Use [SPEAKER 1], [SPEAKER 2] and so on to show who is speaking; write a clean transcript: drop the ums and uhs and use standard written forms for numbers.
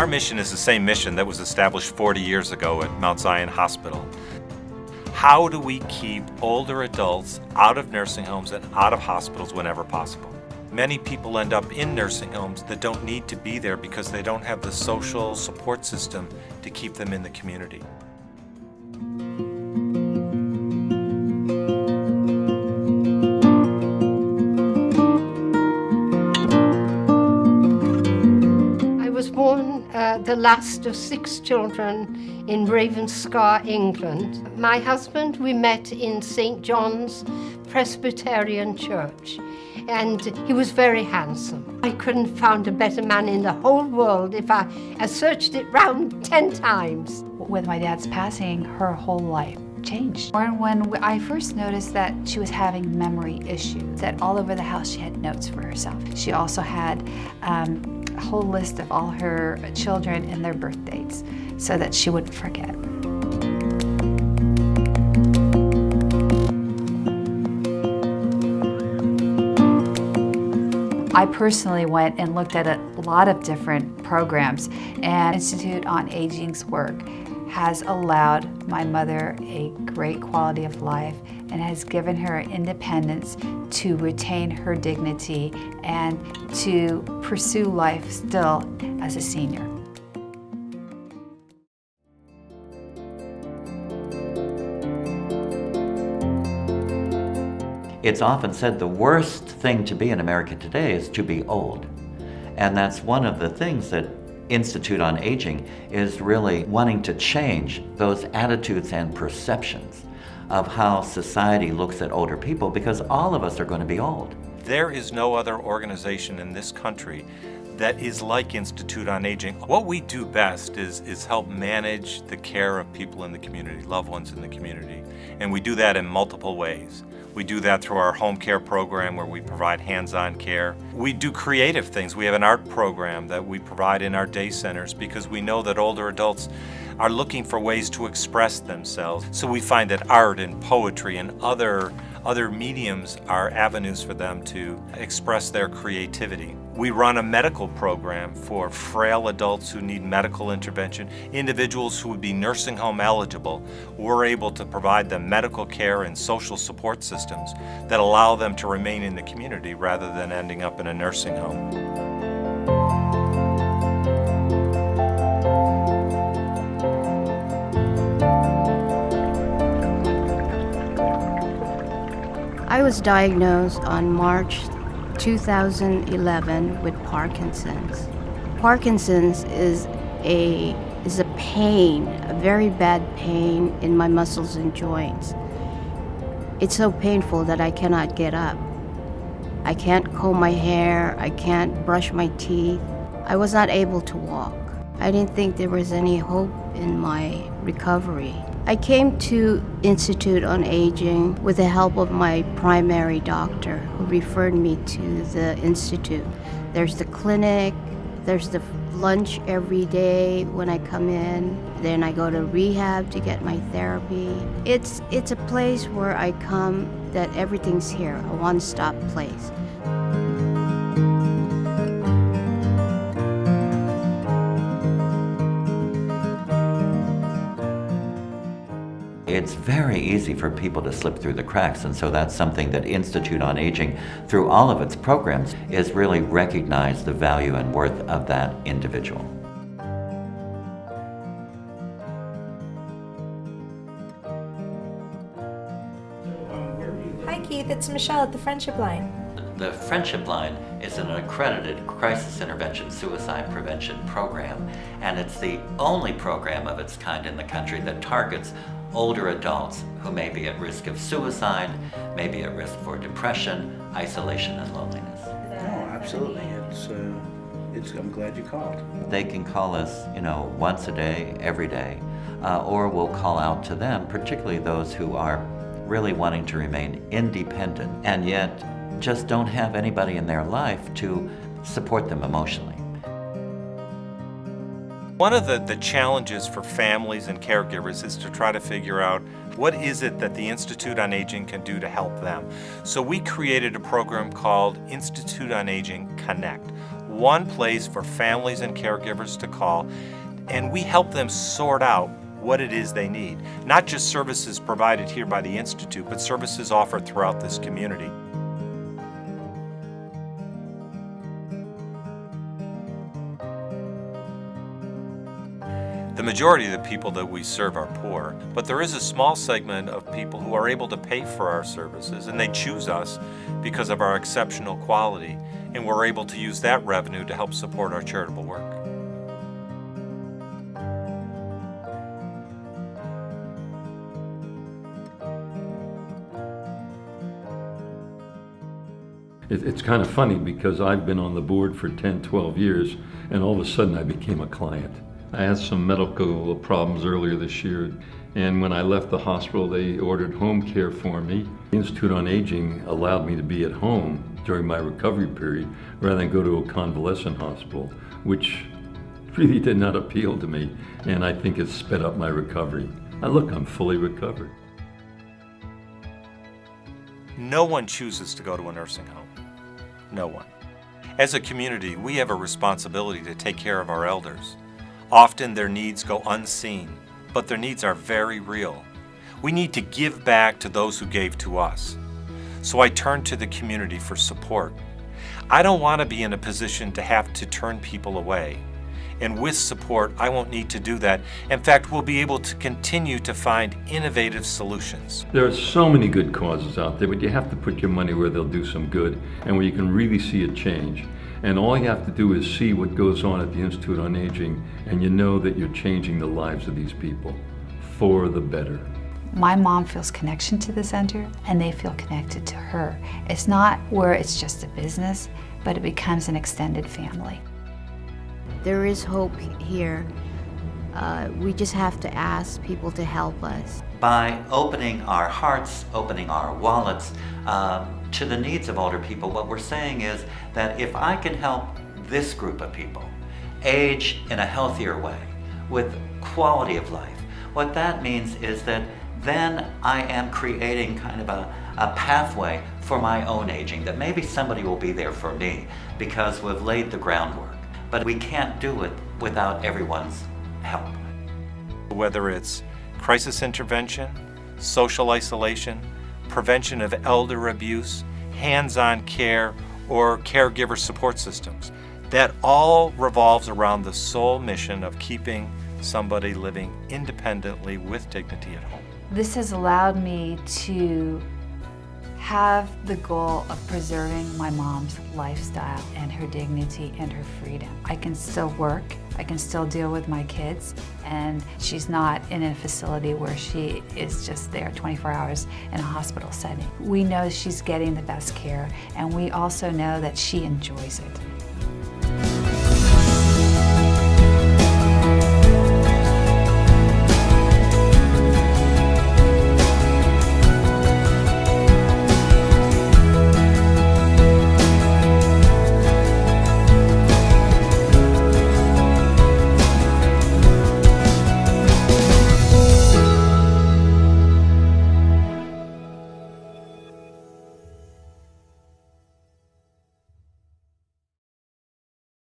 [SPEAKER 1] Our mission is the same mission that was established 40 years ago at Mount Zion Hospital. How do we keep older adults out of nursing homes and out of hospitals whenever possible? Many people end up in nursing homes that don't need to be there because they don't have the social support system to keep them in the community.
[SPEAKER 2] I was born the last of 6 children in Ravenscar, England. My husband, we met in St. John's Presbyterian Church, and he was very handsome. I couldn't have found a better man in the whole world if I searched it round 10 times.
[SPEAKER 3] With my dad's passing, her whole life changed. When I first noticed that she was having memory issues, that all over the house she had notes for herself. She also had a whole list of all her children and their birth dates so that she wouldn't forget. I personally went and looked at a lot of different programs, and Institute on Aging's work has allowed my mother a great quality of life and has given her independence to retain her dignity and to pursue life still as a senior.
[SPEAKER 4] It's often said the worst thing to be in America today is to be old. And that's one of the things that Institute on Aging is really wanting to change, those attitudes and perceptions of how society looks at older people, because all of us are going to be old.
[SPEAKER 1] There is no other organization in this country that is like Institute on Aging. What we do best is help manage the care of people in the community, loved ones in the community. And we do that in multiple ways. We do that through our home care program where we provide hands-on care. We do creative things. We have an art program that we provide in our day centers because we know that older adults are looking for ways to express themselves. So we find that art and poetry and other mediums are avenues for them to express their creativity. We run a medical program for frail adults who need medical intervention, individuals who would be nursing home eligible. We're able to provide them medical care and social support systems that allow them to remain in the community rather than ending up in a nursing home.
[SPEAKER 2] I was diagnosed on March 2011 with Parkinson's. Parkinson's is a pain, a very bad pain in my muscles and joints. It's so painful that I cannot get up. I can't comb my hair, I can't brush my teeth. I was not able to walk. I didn't think there was any hope in my recovery. I came to Institute on Aging with the help of my primary doctor who referred me to the Institute. There's the clinic, there's the lunch every day when I come in, then I go to rehab to get my therapy. It's a place where I come that everything's here, a one-stop place.
[SPEAKER 4] It's very easy for people to slip through the cracks, and so that's something that Institute on Aging, through all of its programs, is really recognize the value and worth of that individual.
[SPEAKER 5] Hi Keith, it's Michelle at the Friendship Line.
[SPEAKER 4] The Friendship Line is an accredited crisis intervention suicide prevention program, and it's the only program of its kind in the country that targets older adults who may be at risk of suicide, may be at risk for depression, isolation, and loneliness.
[SPEAKER 6] No, absolutely. I'm glad you called.
[SPEAKER 4] They can call us, once a day, every day, or we'll call out to them, particularly those who are really wanting to remain independent and yet just don't have anybody in their life to support them emotionally.
[SPEAKER 1] One of the challenges for families and caregivers is to try to figure out what is it that the Institute on Aging can do to help them. So we created a program called Institute on Aging Connect. one place for families and caregivers to call, and we help them sort out what it is they need. Not just services provided here by the Institute, but services offered throughout this community. The majority of the people that we serve are poor, but there is a small segment of people who are able to pay for our services, and they choose us because of our exceptional quality, and we're able to use that revenue to help support our charitable work.
[SPEAKER 7] It's kind of funny because I've been on the board for 10, 12 years, and all of a sudden I became a client. I had some medical problems earlier this year, and when I left the hospital, they ordered home care for me. The Institute on Aging allowed me to be at home during my recovery period rather than go to a convalescent hospital, which really did not appeal to me, and I think it's sped up my recovery. Look, I'm fully recovered.
[SPEAKER 1] No one chooses to go to a nursing home. No one. As a community, we have a responsibility to take care of our elders. Often their needs go unseen, but their needs are very real. We need to give back to those who gave to us. So I turn to the community for support. I don't want to be in a position to have to turn people away. And with support, I won't need to do that. In fact, we'll be able to continue to find innovative solutions.
[SPEAKER 7] There are so many good causes out there, but you have to put your money where they'll do some good and where you can really see a change. And all you have to do is see what goes on at the Institute on Aging, and you know that you're changing the lives of these people for the better.
[SPEAKER 3] My mom feels connection to the center, and they feel connected to her. It's not where it's just a business, but it becomes an extended family.
[SPEAKER 2] There is hope here. We just have to ask people to help us.
[SPEAKER 4] By opening our hearts, opening our wallets to the needs of older people, what we're saying is that if I can help this group of people age in a healthier way, with quality of life, what that means is that then I am creating kind of a pathway for my own aging, that maybe somebody will be there for me because we've laid the groundwork. But we can't do it without everyone's help.
[SPEAKER 1] Whether it's crisis intervention, social isolation, prevention of elder abuse, hands-on care, or caregiver support systems, that all revolves around the sole mission of keeping somebody living independently with dignity at home.
[SPEAKER 3] This has allowed me to have the goal of preserving my mom's lifestyle and her dignity and her freedom. I can still work, I can still deal with my kids, and she's not in a facility where she is just there 24 hours in a hospital setting. We know she's getting the best care, and we also know that she enjoys it.